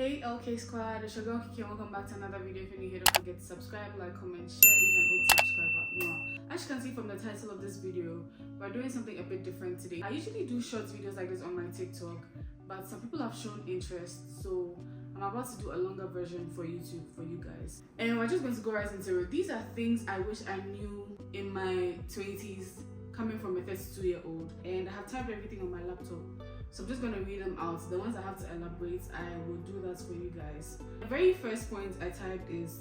Hey LK Squad, it's your girl Kiki and welcome back to another video. If you're new here, don't forget to subscribe, like, comment, share, even old subscriber. As you can see from the title of this video, we're doing something a bit different today. I usually do short videos like this on my TikTok, but some people have shown interest, so I'm about to do a longer version for YouTube for you guys. And we're just going to go right into it. These are things I wish I knew in my 20s, coming from a 32-year-old, and I have typed everything on my laptop. So I'm just going to read them out. The ones I have to elaborate, I will do that for you guys. The very first point I typed is,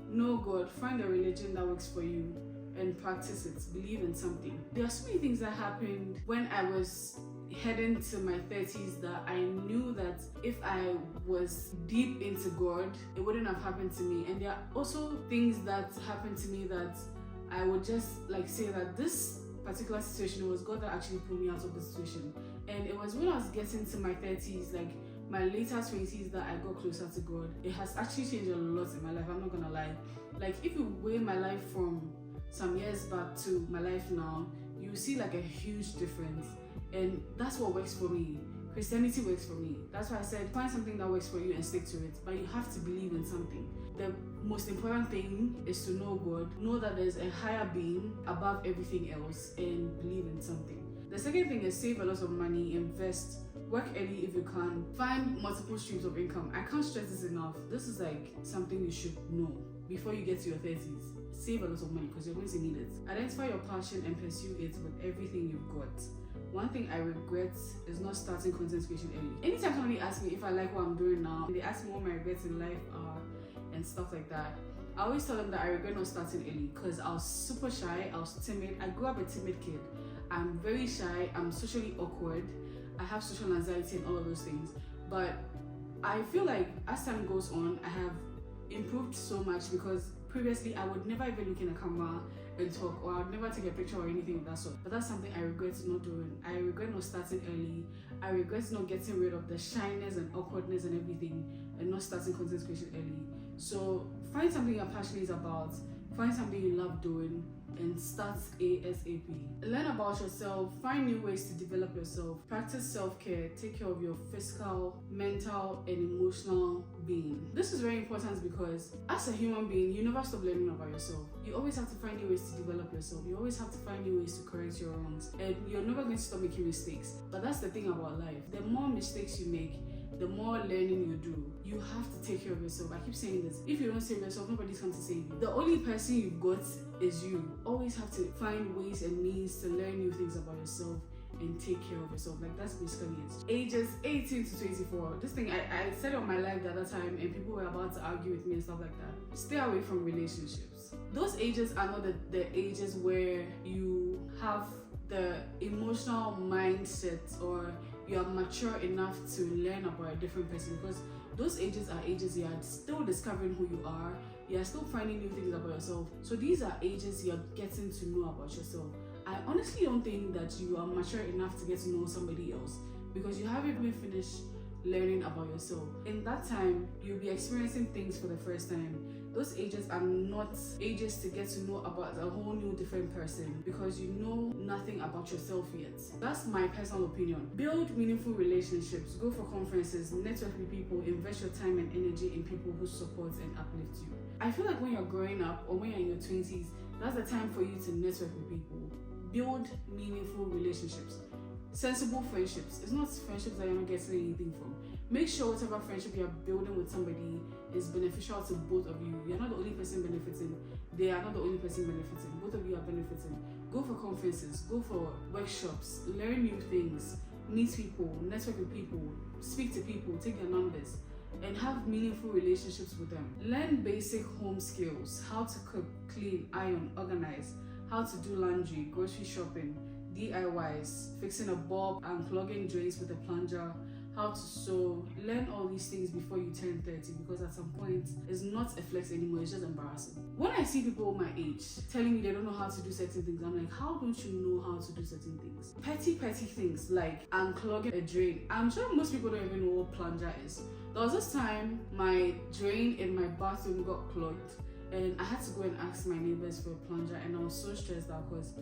know God, find a religion that works for you and practice it. Believe in something. There are so many things that happened when I was heading to my 30s that I knew that if I was deep into God, it wouldn't have happened to me. And there are also things that happened to me that I would just say that this particular situation, it was God that actually pulled me out of the situation. And it was when I was getting to my 30s, like my later 20s, that I got closer to God. It has actually changed a lot in my life, I'm not gonna lie. Like if you weigh my life from some years back to my life now, you see like a huge difference. And that's what works for me. Christianity works for me. That's why I said find something that works for you and stick to it. But you have to believe in something. The most important thing is to know God, know that there's a higher being above everything else, and believe in something. The second thing is save a lot of money, invest, work early if you can, find multiple streams of income. I can't stress this enough. This is like something you should know before you get to your 30s. Save a lot of money because you're going to need it. Identify your passion and pursue it with everything you've got. One thing I regret is not starting content creation early. Anytime somebody asks me if I like what I'm doing now, they ask me what my regrets in life are and stuff like that, I always tell them that I regret not starting early because I was super shy, I was timid. I grew up a timid kid. I'm very shy, I'm socially awkward, I have social anxiety and all of those things. But I feel like as time goes on, I have improved so much because previously I would never even look in a camera and talk, or I would never take a picture or anything of that sort. But that's something I regret not doing. I regret not starting early. I regret not getting rid of the shyness and awkwardness and everything and not starting content creation early. So find something you're passionate about, find something you love doing, and start ASAP. Learn about yourself, find new ways to develop yourself, practice self-care, take care of your physical, mental, and emotional being. This is very important because as a human being, you never stop learning about yourself. You always have to find new ways to develop yourself. You always have to find new ways to correct your wrongs, and you're never going to stop making mistakes. But that's the thing about life. The more mistakes you make, the more learning you do. You have to take care of yourself. I keep saying this. If you don't save yourself, nobody's going to save you. The only person you've got is you. Always have to find ways and means to learn new things about yourself and take care of yourself. Like that's basically it. Ages 18 to 24. This thing I said on my live the other time and people were about to argue with me and stuff like that. Stay away from relationships. Those ages are not the ages where you have the emotional mindset or you are mature enough to learn about a different person, because those ages are ages you are still discovering who you are, you are still finding new things about yourself. So these are ages you're getting to know about yourself. I honestly don't think that you are mature enough to get to know somebody else because you haven't even finished learning about yourself. In that time, you'll be experiencing things for the first time. Those ages are not ages to get to know about a whole new different person because you know nothing about yourself yet. That's my personal opinion. Build meaningful relationships, go for conferences, network with people, invest your time and energy in people who support and uplift you. I feel like when you're growing up or when you're in your 20s, that's the time for you to network with people. Build meaningful relationships. Sensible friendships. It's not friendships that you're not getting anything from. Make sure whatever friendship you're building with somebody is beneficial to both of you. You're not the only person benefiting. They are not the only person benefiting. Both of you are benefiting. Go for conferences, go for workshops, learn new things, meet people, network with people, speak to people, take their numbers, and have meaningful relationships with them. Learn basic home skills, how to cook, clean, iron, organize, how to do laundry, grocery shopping, DIYs, fixing a bulb, unclogging drains with a plunger, how to sew. Learn all these things before you turn 30 because at some point it's not a flex anymore, it's just embarrassing. When I see people my age telling me they don't know how to do certain things, I'm like, how don't you know how to do certain things? Petty things like unclogging a drain. I'm sure most people don't even know what plunger is. There was this time my drain in my bathroom got clogged and I had to go and ask my neighbors for a plunger, and I was so stressed out because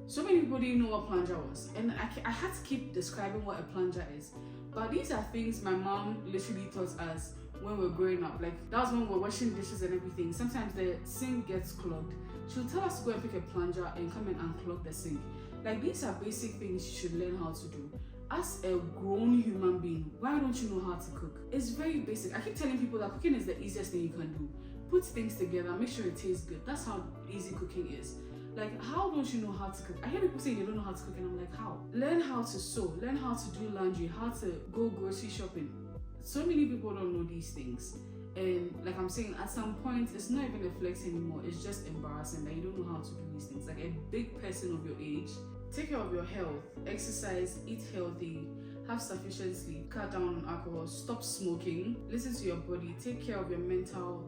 so many people didn't know what plunger was, and I had to keep describing what a plunger is. But these are things my mom literally taught us when we're growing up. Like, that was when we're washing dishes and everything. Sometimes the sink gets clogged. She'll tell us to go and pick a plunger and come in and unclog the sink. Like, these are basic things you should learn how to do. As a grown human being, why don't you know how to cook? It's very basic. I keep telling people that cooking is the easiest thing you can do. Put things together, make sure it tastes good. That's how easy cooking is. Like, how don't you know how to cook? I hear people saying they don't know how to cook, and I'm like, how? Learn how to sew, learn how to do laundry, how to go grocery shopping. So many people don't know these things. And like I'm saying, at some point, it's not even a flex anymore. It's just embarrassing that you don't know how to do these things. Like, a big person of your age, take care of your health, exercise, eat healthy, have sufficient sleep, cut down on alcohol, stop smoking, listen to your body, take care of your mental,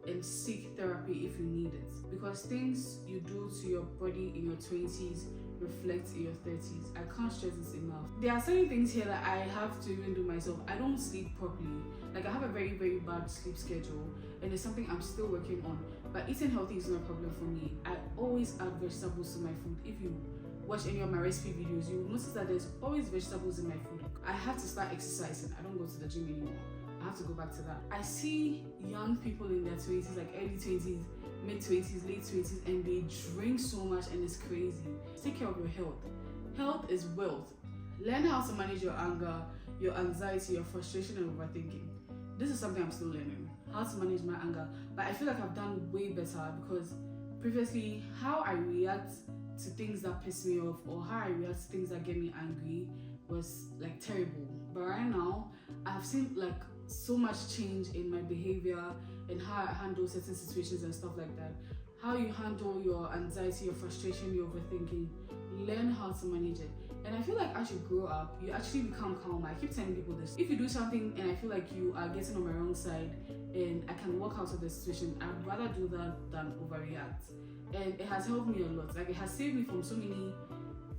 and seek therapy if you need it. Because things you do to your body in your 20s reflect in your 30s. I can't stress this enough. There are certain things here that I have to even do myself. I don't sleep properly. Like, I have a very, very bad sleep schedule, and it's something I'm still working on. But eating healthy is not a problem for me. I always add vegetables to my food. If you watch any of my recipe videos, you will notice that there's always vegetables in my food. I have to start exercising. I don't go to the gym anymore. I have to go back to that. I see young people in their 20s, like early 20s, mid 20s, late 20s, and they drink so much, and it's crazy. Take care of your health. Health is wealth. Learn how to manage your anger, your anxiety, your frustration, and overthinking. This is something I'm still learning, how to manage my anger. But I feel like I've done way better, because previously, how I react to things that piss me off, or how I react to things that get me angry, was like terrible. But right now, I've seen like so much change in my behavior and how I handle certain situations and stuff like that. How you handle your anxiety, your frustration, your overthinking. Learn how to manage it. And I feel like as you grow up, you actually become calmer. I keep telling people this. If you do something and I feel like you are getting on my wrong side and I can walk out of the situation, I'd rather do that than overreact. And it has helped me a lot. Like, it has saved me from so many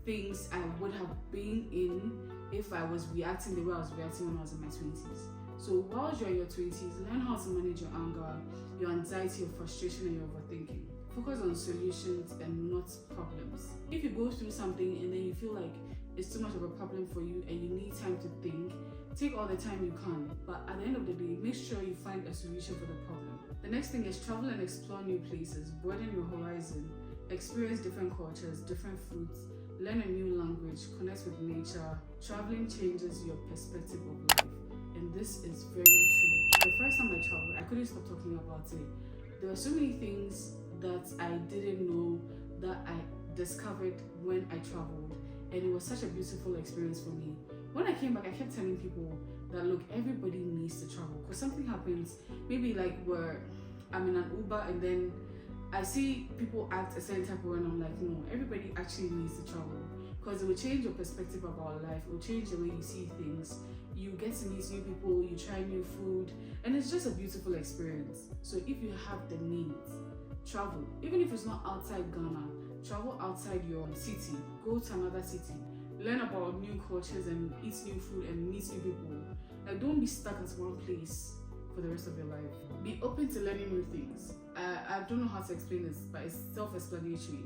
things I would have been in if I was reacting the way I was reacting when I was in my 20s. So while you're in your 20s, learn how to manage your anger, your anxiety, your frustration, and your overthinking. Focus on solutions and not problems. If you go through something and then you feel like it's too much of a problem for you and you need time to think, take all the time you can. But at the end of the day, make sure you find a solution for the problem. The next thing is travel and explore new places, broaden your horizon, experience different cultures, different foods, learn a new language, connect with nature. Traveling changes your perspective of life. And this is very true. The first time I traveled, I couldn't stop talking about it. There were so many things that I didn't know that I discovered when I traveled, and it was such a beautiful experience for me. When I came back, I kept telling people that, look, everybody needs to travel, because something happens, maybe like where I'm in an Uber and then I see people act a certain type of way, and I'm like, no, everybody actually needs to travel, because it will change your perspective about life. It will change the way you see things. You get to meet new people, you try new food, and it's just a beautiful experience. So if you have the needs, travel. Even if it's not outside Ghana, travel outside your city. Go to another city. Learn about new cultures and eat new food and meet new people. Like, don't be stuck at one place for the rest of your life. Be open to learning new things. I don't know how to explain this, but it's self-explanatory.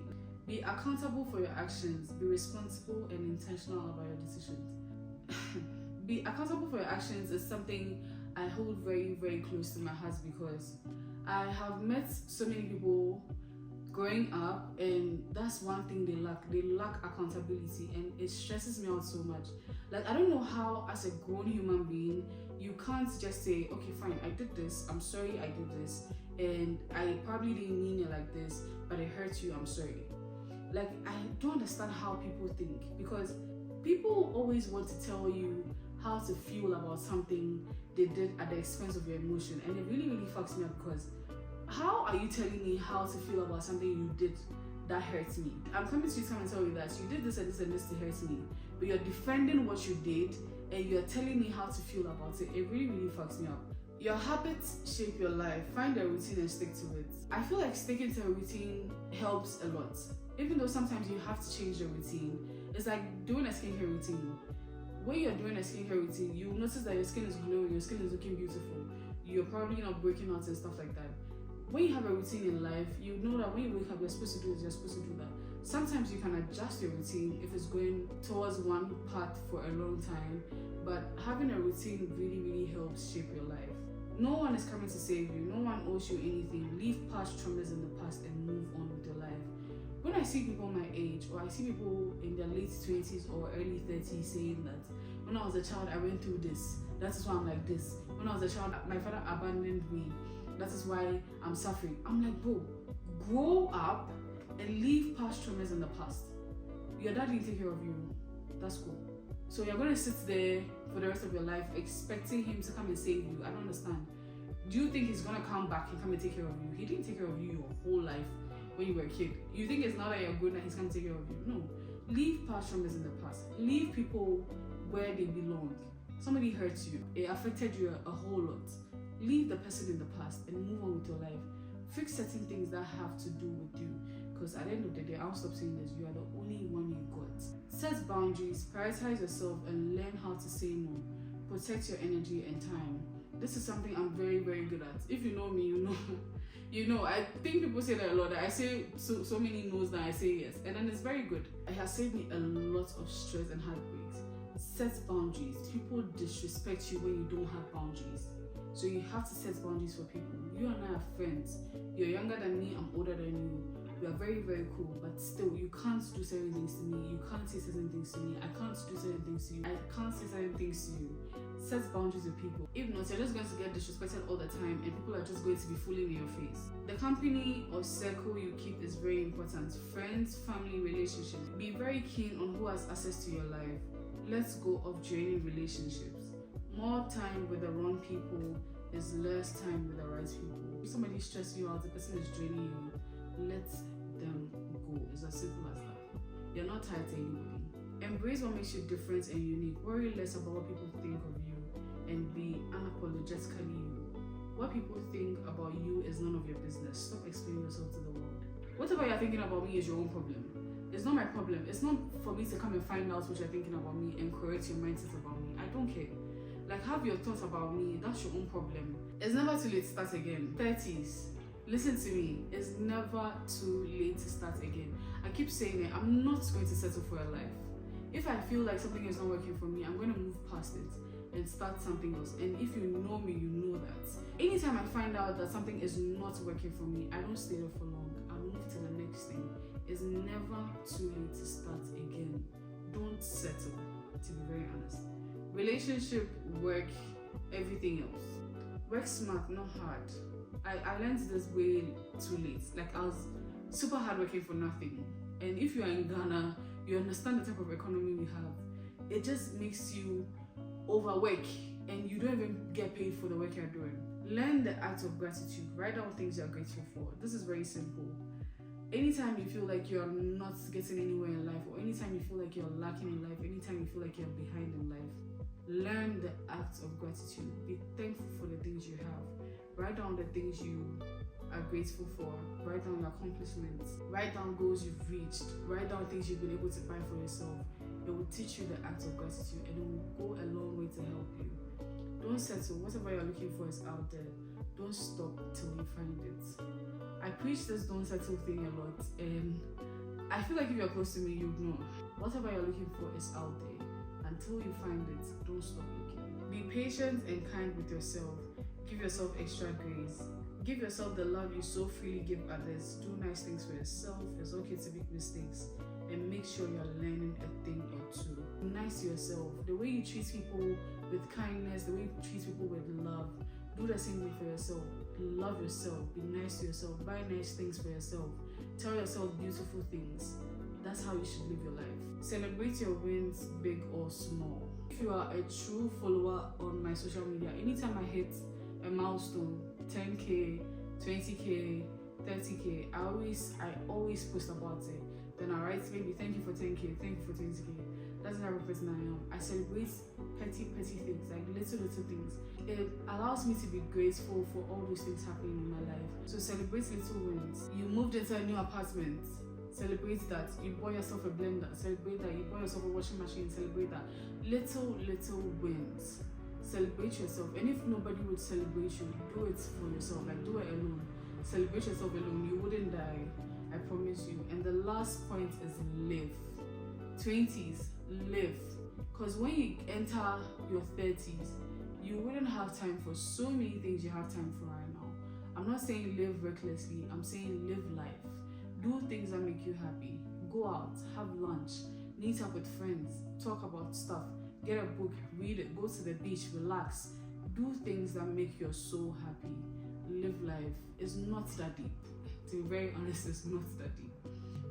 Be accountable for your actions. Be responsible and intentional about your decisions. Be accountable for your actions is something I hold very, very close to my heart, because I have met so many people growing up, and that's one thing they lack. They lack accountability, and it stresses me out so much. Like, I don't know how, as a grown human being, you can't just say, okay, fine, I did this, I'm sorry I did this, and I probably didn't mean it like this, but it hurt you, I'm sorry. Like, I don't understand how people think, because people always want to tell you how to feel about something they did at the expense of your emotion, and it really, really fucks me up, because how are you telling me how to feel about something you did that hurts me? I'm coming to you and tell you that you did this and this and this to hurt me, but you're defending what you did and you're telling me how to feel about it. It really, really fucks me up. Your habits shape your life. Find a routine and stick to it. I feel like sticking to a routine helps a lot. Even though sometimes you have to change your routine. It's like doing a skincare routine. When you're doing a skincare routine, you notice that your skin is glowing, your skin is looking beautiful. You're probably not breaking out and stuff like that. When you have a routine in life, you know that when you wake up, you're supposed to do this, you're supposed to do that. Sometimes you can adjust your routine if it's going towards one path for a long time, but having a routine really, really helps shape your life. No one is coming to save you. No one owes you anything. Leave past traumas in the past and move on with your life. When I see people my age, or I see people in their late 20s or early 30s saying that when I was a child I went through this, that is why I'm like this. When I was a child my father abandoned me, that is why I'm suffering. I'm like, bro, grow up and leave past traumas in the past. Your dad didn't take care of you. That's cool. So you're going to sit there for the rest of your life expecting him to come and save you. I don't understand. Do you think he's going to come back and come and take care of you? He didn't take care of you your whole life when you were a kid. You think it's now that you're good that he's going to take care of you? No. Leave past traumas in the past. Leave people where they belong. Somebody hurts you. It affected you a whole lot. Leave the person in the past and move on with your life. Fix certain things that have to do with you. Because at the end of the day, I'll stop saying this, you are the only one you got. Set boundaries, prioritize yourself, and learn how to say no. Protect your energy and time. This is something I'm very, very good at. If you know me, you know. You know, I think people say that a lot. That I say so many no's that I say yes. And then it's very good. It has saved me a lot of stress and heartbreaks. Set boundaries. People disrespect you when you don't have boundaries. So you have to set boundaries for people. You and I are friends. You're younger than me, I'm older than you. We are very, very cool, but still, you can't do certain things to me. You can't say certain things to me. I can't do certain things to you. I can't say certain things to you. Set boundaries with people. If not, you're just going to get disrespected all the time and people are just going to be fooling in your face. The company or circle you keep is very important. Friends, family, relationships. Be very keen on who has access to your life. Let go of draining relationships. More time with the wrong people is less time with the right people. If somebody stresses you out, the person is draining you, let them go. It's as simple as that. You're not tied to anybody. Embrace what makes you different and unique. Worry less about what people think of you and be unapologetically you. What people think about you is none of your business. Stop explaining yourself to the world. Whatever you're thinking about me is your own problem. It's not my problem. It's not for me to come and find out what you're thinking about me and correct your mindset about me. I don't care. Like, have your thoughts about me. That's your own problem. It's never too late to start again. 30s. Listen to me, it's never too late to start again. I keep saying it, I'm not going to settle for a life. If I feel like something is not working for me, I'm going to move past it and start something else. And if you know me, you know that. Anytime I find out that something is not working for me, I don't stay there for long. I move to the next thing. It's never too late to start again. Don't settle, to be very honest. Relationship, work, everything else. Work smart, not hard. I learned this way too late. Like, I was super hardworking for nothing. And if you are in Ghana, you understand the type of economy we have. It just makes you overwork and you don't even get paid for the work you're doing. Learn the act of gratitude. Write down things you're grateful for. This is very simple. Anytime you feel like you're not getting anywhere in life, or anytime you feel like you're lacking in life, anytime you feel like you're behind in life, learn the act of gratitude. Be thankful for the things you have. Write down the things you are grateful for. Write down your accomplishments. Write down goals you've reached. Write down things you've been able to buy for yourself. It will teach you the act of gratitude and it will go a long way to help you. Don't settle. Whatever you're looking for is out there. Don't stop till you find it. I preach this don't settle thing a lot, and I feel like if you're close to me, you'd know. Whatever you're looking for is out there. Until you find it, don't stop looking. Be patient and kind with yourself. Give yourself extra grace. Give yourself the love you so freely give others. Do nice things for yourself. It's okay to make mistakes. And make sure you're learning a thing or two. Be nice to yourself. The way you treat people with kindness, the way you treat people with love, do the same thing for yourself. Love yourself. Be nice to yourself. Buy nice things for yourself. Tell yourself beautiful things. That's how you should live your life. Celebrate your wins, big or small. If you are a true follower on my social media, anytime I hit a milestone, 10k, 20k, 30k, I always post about it. Then I write maybe thank you for 10k, thank you for 20k. That's the type of person I am. I celebrate petty things, like little things. It allows me to be grateful for all those things happening in my life. So celebrate little wins. You moved into a new apartment. Celebrate that. You bought yourself a blender. Celebrate that. You bought yourself a washing machine. Celebrate that. Little wins. Celebrate yourself. And if nobody would celebrate you, do it for yourself. Like, do it alone. Celebrate yourself alone. You wouldn't die. I promise you. And the last point is live. 20s, live. Because when you enter your 30s, you wouldn't have time for so many things you have time for right now. I'm not saying live recklessly, I'm saying live life. Do things that make you happy. Go out, have lunch, meet up with friends, talk about stuff, get a book, read it, go to the beach, relax. Do things that make your soul happy. Live life. It's not that deep. To be very honest, it's not that deep.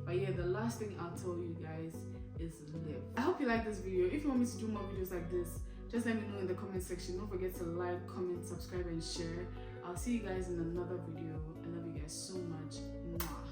But yeah, the last thing I'll tell you guys is live. I hope you like this video. If you want me to do more videos like this, just let me know in the comment section. Don't forget to like, comment, subscribe, and share. I'll see you guys in another video. I love you guys so much. Mwah.